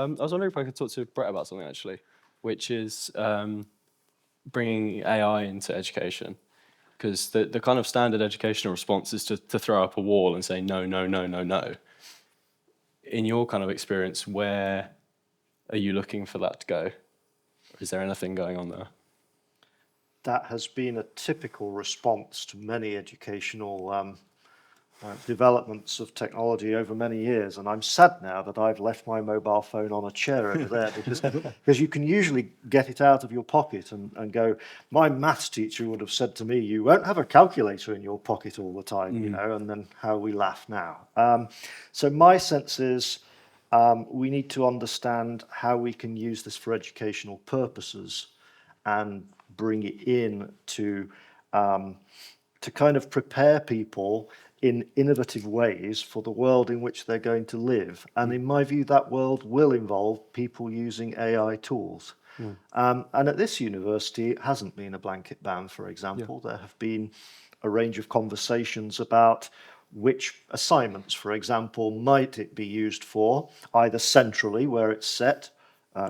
I was wondering if I could talk to Brett about something actually, which is bringing AI into education. Because the kind of standard educational response is to throw up a wall and say no, no, no, no, no. In your kind of experience, where are you looking for that to go? Is there anything going on there? That has been a typical response to many educational developments of technology over many years, and I'm sad now that I've left my mobile phone on a chair over there because you can usually get it out of your pocket and go. My maths teacher would have said to me, "You won't have a calculator in your pocket all the time," you know, and then how we laugh now. So my sense is we need to understand how we can use this for educational purposes and bring it in to kind of prepare people in innovative ways for the world in which they're going to live. And in my view, that world will involve people using AI tools. And at this university, it hasn't been a blanket ban, for example. There have been a range of conversations about which assignments, for example, might it be used for, either centrally, where it's set,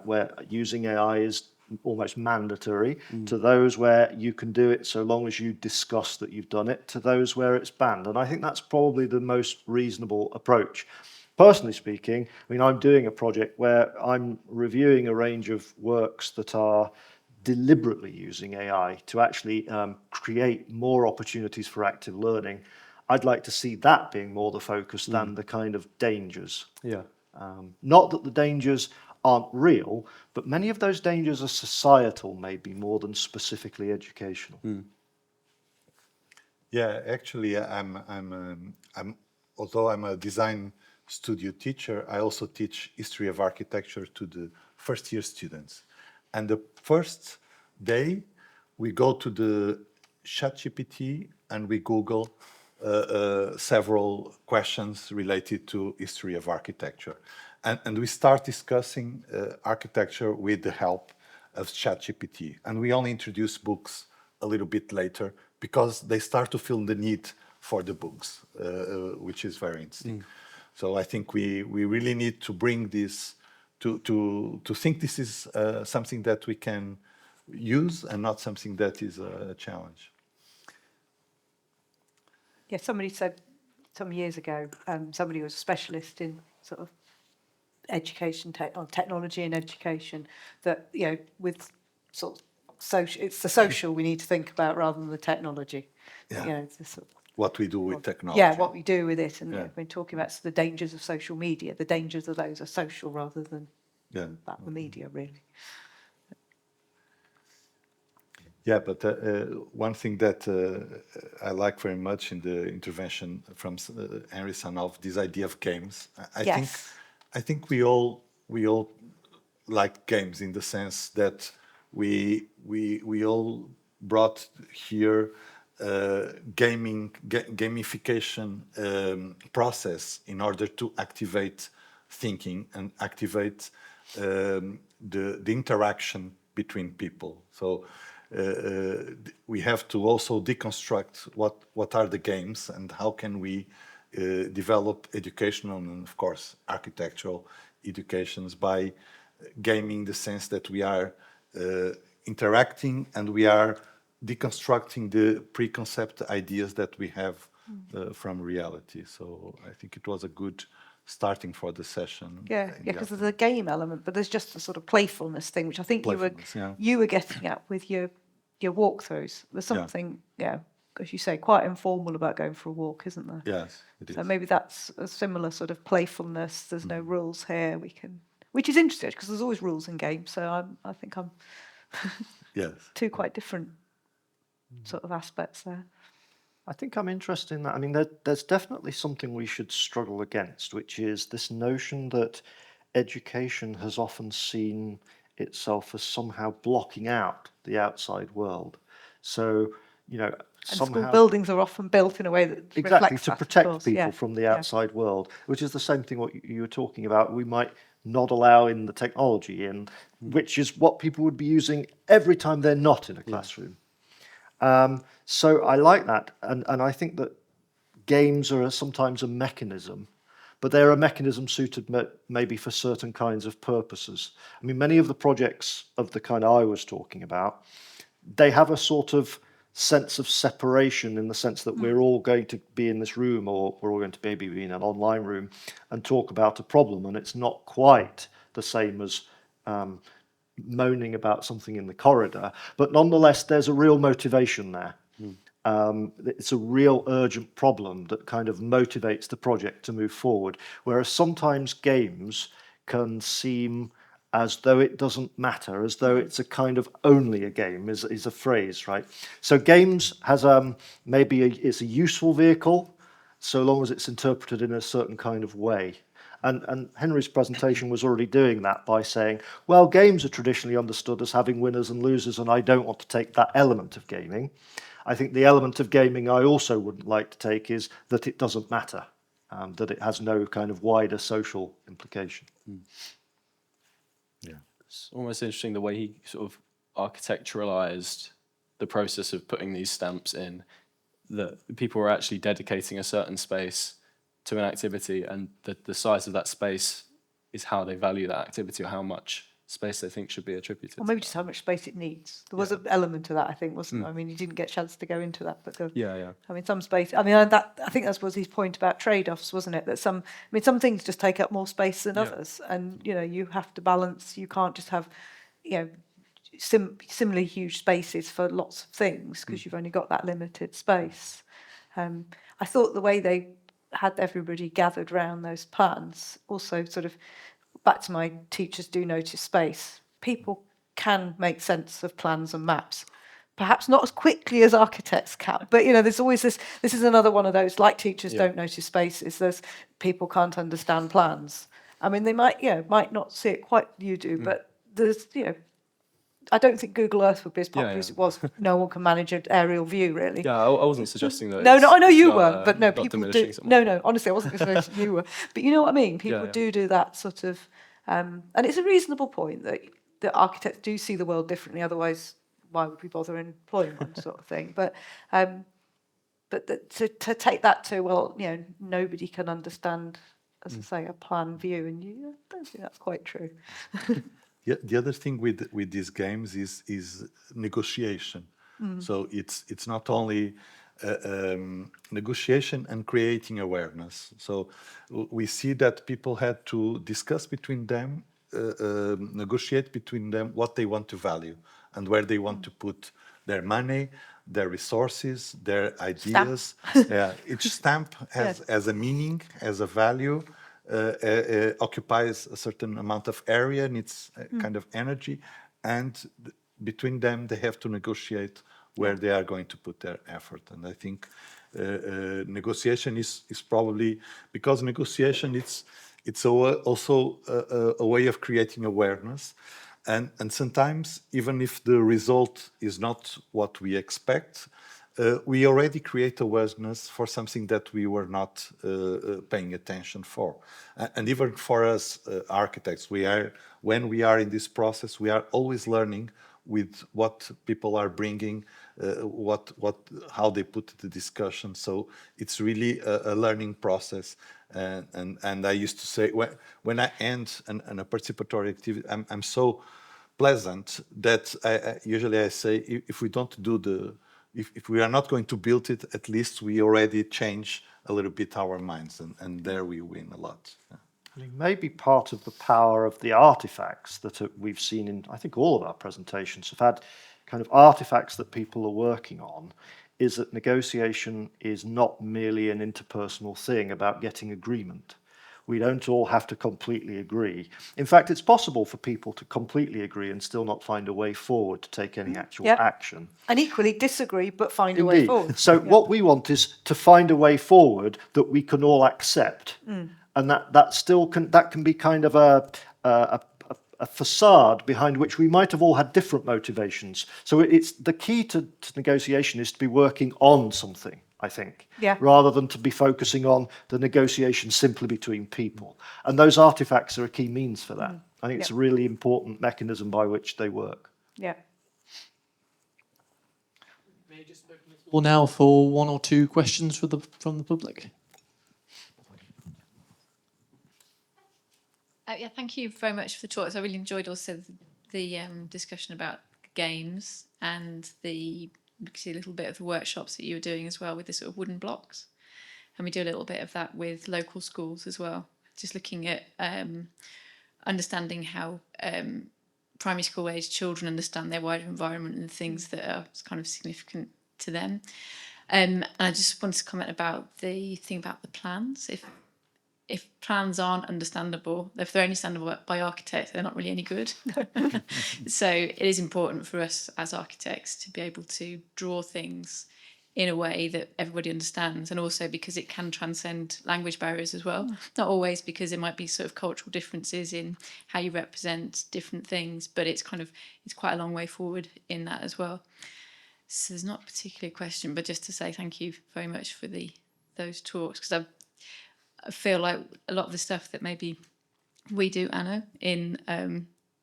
where using AI is almost mandatory, to those where you can do it so long as you discuss that you've done it, to those where it's banned. And I think that's probably the most reasonable approach. Personally speaking, I mean, I'm doing a project where I'm reviewing a range of works that are deliberately using AI to actually create more opportunities for active learning. I'd like to see that being more the focus than the kind of dangers. Yeah. Not that the dangers aren't real, but many of those dangers are societal, maybe more than specifically educational. Yeah, actually, although I'm a design studio teacher, I also teach history of architecture to the first year students. And the first day, we go to the ChatGPT and we Google several questions related to history of architecture. And we start discussing architecture with the help of ChatGPT. And we only introduce books a little bit later because they start to feel the need for the books, which is very interesting. So I think we really need to bring this to think this is something that we can use and not something that is a challenge. Yeah, somebody said some years ago, somebody who was a specialist in sort of education, technology and education, that, you know, with sort of social, it's the social we need to think about rather than the technology. Yeah. You know, it's the sort of, what we do with technology. yeah, what we do with it. And Yeah. we're talking about the dangers of social media. The dangers of those are social rather than about the media, really. Yeah, but one thing that I like very much in the intervention from Henry Sanov, this idea of games. I think we all like games in the sense that we all brought here gamification process in order to activate thinking and activate the interaction between people. So we have to also deconstruct what are the games and how can we develop educational and, of course, architectural educations by gaming the sense that we are interacting and we are deconstructing the preconceived ideas that we have from reality. So I think it was a good starting for the session. Yeah, because there's a game element, but there's just a sort of playfulness thing, which I think you were getting at with your walkthroughs. There's something, as you say, quite informal about going for a walk, isn't there? Yes, it is. So maybe that's a similar sort of playfulness. There's no rules here. Which is interesting because there's always rules in games. So I think I'm two quite different sort of aspects there. I think I'm interested in that. I mean, there's definitely something we should struggle against, which is this notion that education has often seen itself as somehow blocking out the outside world. So, you know, and somehow school buildings are often built in a way that exactly to protect people yeah. from the outside world, which is the same thing what you were talking about. We might not allow in the technology in, which is what people would be using every time they're not in a classroom. So I like that, and I think that games are sometimes a mechanism but they're a mechanism suited maybe for certain kinds of purposes. I mean, many of the projects of the kind I was talking about, they have a sort of sense of separation in the sense that we're all going to be in this room, or we're all going to maybe be in an online room and talk about a problem, and it's not quite the same as moaning about something in the corridor, but nonetheless there's a real motivation there. It's a real urgent problem that kind of motivates the project to move forward, whereas sometimes games can seem as though it doesn't matter, as though it's a kind of only a game is a phrase, right? So games has it's a useful vehicle so long as it's interpreted in a certain kind of way. And Henry's presentation was already doing that by saying, well, games are traditionally understood as having winners and losers, and I don't want to take that element of gaming. I think the element of gaming I also wouldn't like to take is that it doesn't matter, that it has no kind of wider social implication. Yeah. It's almost interesting the way he sort of architecturalized the process of putting these stamps in, that people were actually dedicating a certain space to an activity, and the size of that space is how they value that activity or how much space they think should be attributed. Or maybe just how much space it needs. There was an element of that, I think, wasn't there? I mean, you didn't get a chance to go into that, but Yeah. I mean, some space. I mean, I think that was his point about trade-offs, wasn't it? That some things just take up more space than others, and you have to balance. You can't just have, similarly huge spaces for lots of things because you've only got that limited space. I thought the way they had everybody gathered around those plans also sort of, back to my teachers do notice space. People can make sense of plans and maps, perhaps not as quickly as architects can, but there's always this is another one of those, like teachers don't notice spaces, there's people can't understand plans. I mean, they might not see it quite you do, but there's I don't think Google Earth would be as popular as it was. No one can manage an aerial view, really. Yeah, I wasn't suggesting that. No, I know you not, weren't, but no, not people do. diminishing someone. No, honestly, I wasn't diminishing you were. But you know what I mean? People do that sort of, and it's a reasonable point that architects do see the world differently. Otherwise, why would we bother employing one, sort of thing? But to take that to, well, nobody can understand, as I say, a plan view, and I don't think that's quite true. Yeah, the other thing with these games is negotiation. So it's not only negotiation and creating awareness. So we see that people had to discuss between them, negotiate between them what they want to value and where they want to put their money, their resources, their ideas. Each stamp has a meaning, has a value. Occupies a certain amount of area, needs kind of energy, and between them they have to negotiate where they are going to put their effort. And I think negotiation is probably, because negotiation it's also a way of creating awareness, and sometimes even if the result is not what we expect, we already create awareness for something that we were not paying attention for. And even for us architects, when we are in this process, we are always learning with what people are bringing, how they put the discussion. So it's really a learning process. And I used to say, when I end a participatory activity, I'm so pleasant that usually I say, if we don't do if we are not going to build it, at least we already change a little bit our minds, and there we win a lot. I mean, maybe part of the power of the artifacts that we've seen in, I think all of our presentations have had kind of artifacts that people are working on, is that negotiation is not merely an interpersonal thing about getting agreement. We don't all have to completely agree. In fact, it's possible for people to completely agree and still not find a way forward to take any actual action. And equally disagree, but find a way forward. So what we want is to find a way forward that we can all accept. And that can be kind of a facade behind which we might have all had different motivations. So it's the key to negotiation is to be working on something, I think, rather than to be focusing on the negotiation simply between people. And those artifacts are a key means for that. I think it's a really important mechanism by which they work. Yeah. May I just open the floor now for one or two questions from the public? Yeah, thank you very much for the talks. I really enjoyed also the discussion about games and the a little bit of the workshops that you were doing as well with the sort of wooden blocks. And we do a little bit of that with local schools as well, just looking at understanding how primary school age children understand their wider environment and the things that are kind of significant to them. And I just wanted to comment about the thing about the plans. If plans aren't understandable, if they're only understandable by architects, they're not really any good. So it is important for us as architects to be able to draw things in a way that everybody understands, and also because it can transcend language barriers as well. Not always, because there might be sort of cultural differences in how you represent different things, but it's quite a long way forward in that as well. So there's not a particular question, but just to say thank you very much for those talks, because I feel like a lot of the stuff that maybe we do, Anna, in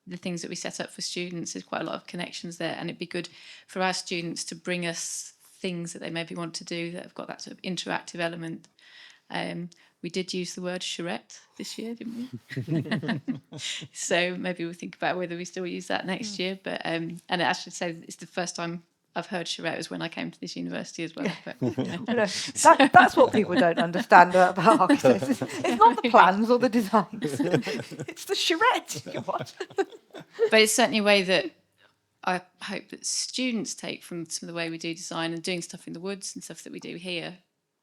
the things that we set up for students, there's quite a lot of connections there, and it'd be good for our students to bring us things that they maybe want to do that have got that sort of interactive element. We did use the word charrette this year, didn't we? So maybe we'll think about whether we still use that next year. But and I actually say it's the first time I've heard charrette was when I came to this university as well. But, That's what people don't understand about architects. It's not the plans or the designs. It's the charrette. What? But it's certainly a way that I hope that students take from some of the way we do design and doing stuff in the woods and stuff that we do here,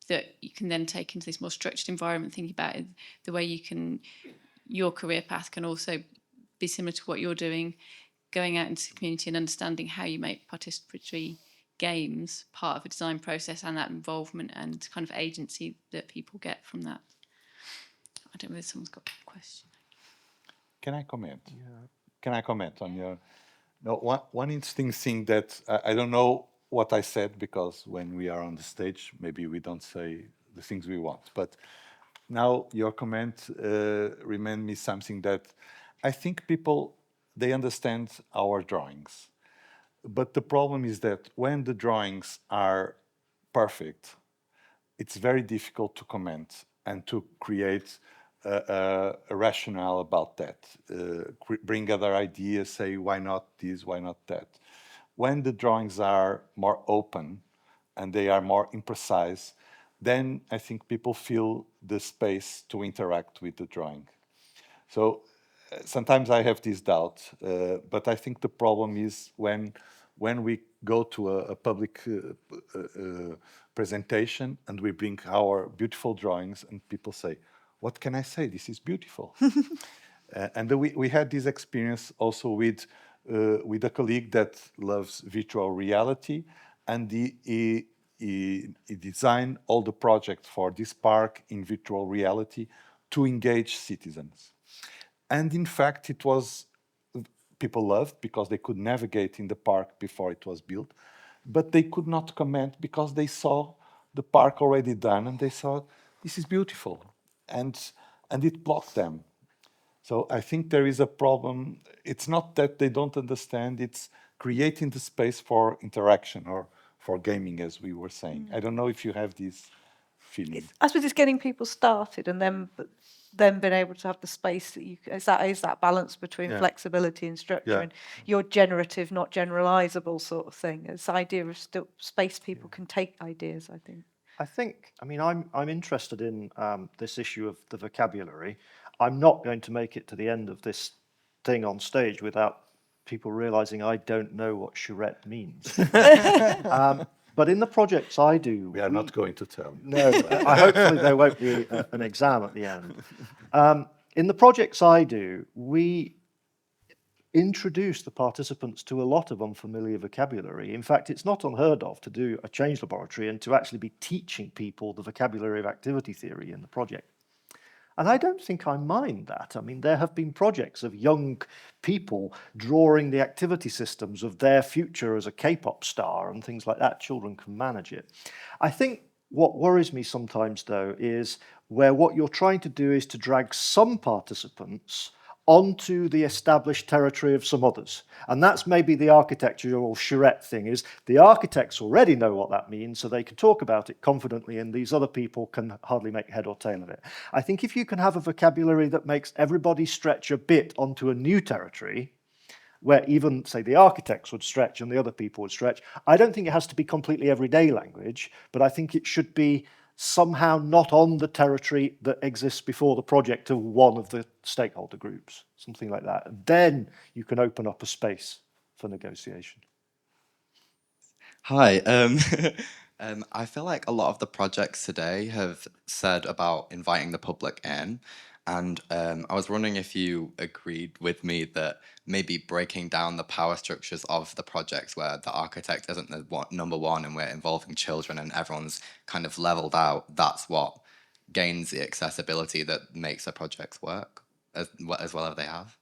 that you can then take into this more structured environment, thinking about it, the way your career path can also be similar to what you're doing, going out into the community and understanding how you make participatory games part of a design process, and that involvement and kind of agency that people get from that. I don't know if someone's got a question. Can I comment? Yeah. Can I comment on your... No, one interesting thing that I don't know what I said, because when we are on the stage, maybe we don't say the things we want. But now your comment reminded me something that I think people, they understand our drawings. But the problem is that when the drawings are perfect, it's very difficult to comment and to create a rationale about that. Bring other ideas, say, why not this, why not that? When the drawings are more open and they are more imprecise, then I think people feel the space to interact with the drawing. So sometimes I have this doubt, but I think the problem is when we go to a public presentation and we bring our beautiful drawings and people say, what can I say? This is beautiful. And we had this experience also with a colleague that loves virtual reality, and he designed all the projects for this park in virtual reality to engage citizens. And in fact, it was, people loved because they could navigate in the park before it was built, but they could not comment because they saw the park already done and they saw, this is beautiful. And it blocked them. So I think there is a problem. It's not that they don't understand, it's creating the space for interaction or for gaming, as we were saying. I don't know if you have this feeling. I suppose it's getting people started and then being able to have the space that you is that balance between flexibility and structure and your generative, not generalizable sort of thing. It's the idea of still space people can take ideas, I think. I mean, I'm interested in this issue of the vocabulary. I'm not going to make it to the end of this thing on stage without people realizing I don't know what charrette means. But in the projects I do... We are not going to tell you. No, hopefully there won't be an exam at the end. In the projects I do, we introduce the participants to a lot of unfamiliar vocabulary. In fact, it's not unheard of to do a change laboratory and to actually be teaching people the vocabulary of activity theory in the project. And I don't think I mind that. I mean, there have been projects of young people drawing the activity systems of their future as a K-pop star and things like that. Children can manage it. I think what worries me sometimes, though, is where what you're trying to do is to drag some participants onto the established territory of some others. And that's maybe the architectural charrette thing, is the architects already know what that means, so they can talk about it confidently, and these other people can hardly make head or tail of it. I think if you can have a vocabulary that makes everybody stretch a bit onto a new territory, where even, say, the architects would stretch and the other people would stretch, I don't think it has to be completely everyday language, but I think it should be somehow not on the territory that exists before the project of one of the stakeholder groups, something like that. And then you can open up a space for negotiation. Hi. I feel like a lot of the projects today have said about inviting the public in, and I was wondering if you agreed with me that maybe breaking down the power structures of the projects where the architect isn't the number one and we're involving children and everyone's kind of leveled out, that's what gains the accessibility that makes the projects work as well as they have.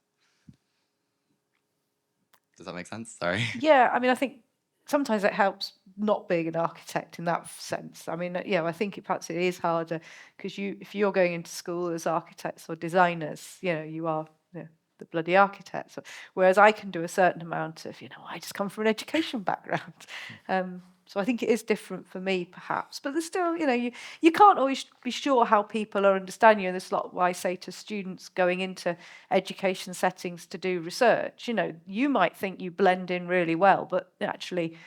Does that make sense? Sorry. Yeah, I mean, I think sometimes it helps not being an architect in that sense. I mean, yeah, I think perhaps it is harder because if you're going into school as architects or designers, you are the bloody architects. Whereas I can do a certain amount of, I just come from an education background. So I think it is different for me, perhaps. But there's still, you can't always be sure how people are understanding you. And there's a lot why I say to students going into education settings to do research, you might think you blend in really well, but actually,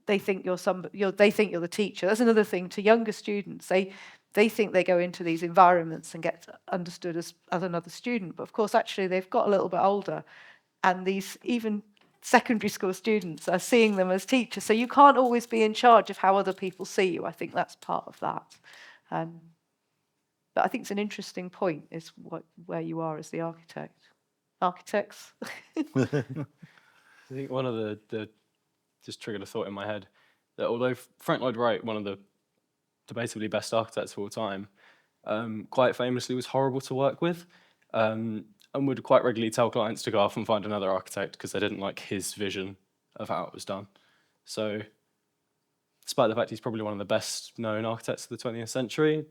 they think they think you're the teacher. That's another thing to younger students. They think they go into these environments and get understood as another student. But of course, actually, they've got a little bit older, and these even secondary school students are seeing them as teachers. So you can't always be in charge of how other people see you. I think that's part of that. But I think it's an interesting point, is where you are as the architect. Architects. I think one of the just triggered a thought in my head that although Frank Lloyd Wright, one of the debatably best architects of all time, quite famously was horrible to work with, and would quite regularly tell clients to go off and find another architect because they didn't like his vision of how it was done. So despite the fact he's probably one of the best known architects of the 20th century,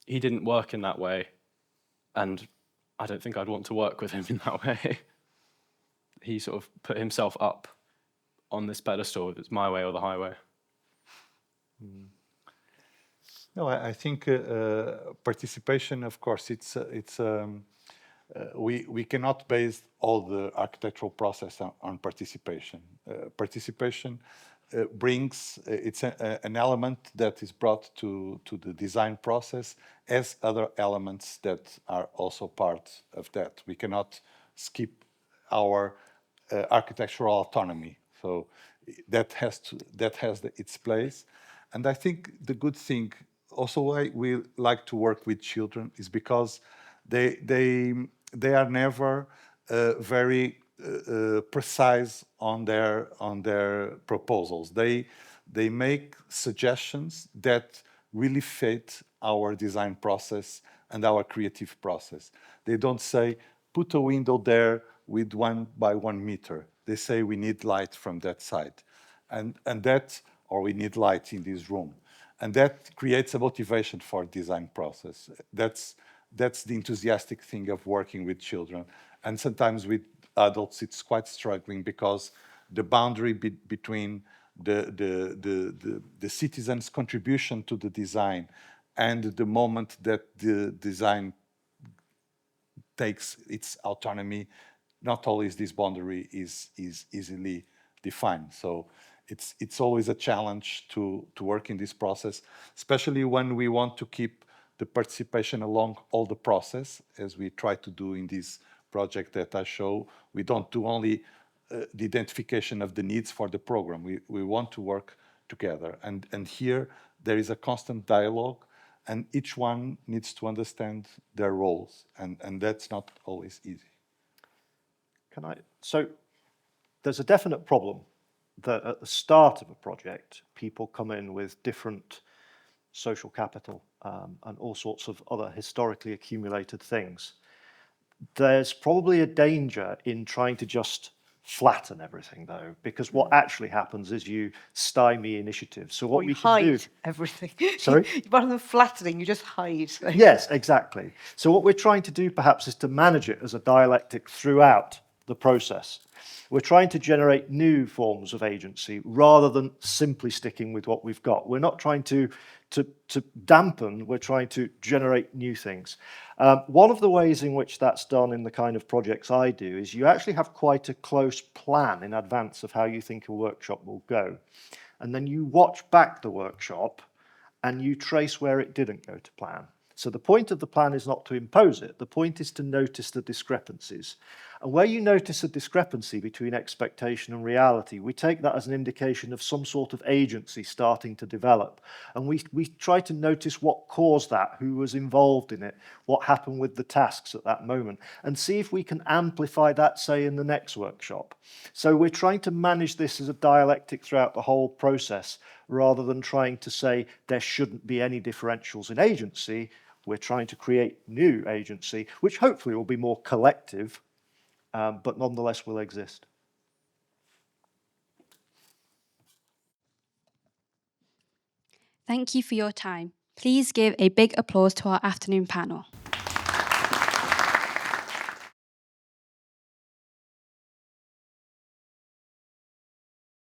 he didn't work in that way, and I don't think I'd want to work with him in that way. He sort of put himself up on this pedestal, it's my way or the highway. No, I think participation, of course, we cannot base all the architectural process on participation. Participation brings, it's an element that is brought to the design process as other elements that are also part of that. We cannot skip our architectural autonomy. So that has its place. And I think the good thing, also why we like to work with children, is because they are never very precise on their proposals. They make suggestions that really fit our design process and our creative process. They don't say, put a window there with 1 by 1 meter. They say we need light from that side, and that, or we need light in this room, and that creates a motivation for design process. That's the enthusiastic thing of working with children, and sometimes with adults it's quite struggling because the boundary between the citizens' contribution to the design and the moment that the design takes its autonomy, not always this boundary is easily defined. So it's always a challenge to work in this process, especially when we want to keep the participation along all the process, as we try to do in this project that I show. We don't do only the identification of the needs for the program. We want to work together. And here there is a constant dialogue, and each one needs to understand their roles, and that's not always easy. So there's a definite problem that at the start of a project, people come in with different social capital and all sorts of other historically accumulated things. There's probably a danger in trying to just flatten everything, though, because what actually happens is you stymie initiative. So what Or you we can do... hide everything. Sorry? Rather than flattening, you just hide. Yes, exactly. So what we're trying to do perhaps is to manage it as a dialectic throughout the process. We're trying to generate new forms of agency rather than simply sticking with what we've got. We're not trying to dampen, we're trying to generate new things. One of the ways in which that's done in the kind of projects I do is you actually have quite a close plan in advance of how you think a workshop will go. And then you watch back the workshop and you trace where it didn't go to plan. So the point of the plan is not to impose it. The point is to notice the discrepancies. And where you notice a discrepancy between expectation and reality, we take that as an indication of some sort of agency starting to develop. And we try to notice what caused that, who was involved in it, what happened with the tasks at that moment, and see if we can amplify that, say, in the next workshop. So we're trying to manage this as a dialectic throughout the whole process, rather than trying to say there shouldn't be any differentials in agency. We're trying to create new agency, which hopefully will be more collective, but nonetheless will exist. Thank you for your time. Please give a big applause to our afternoon panel.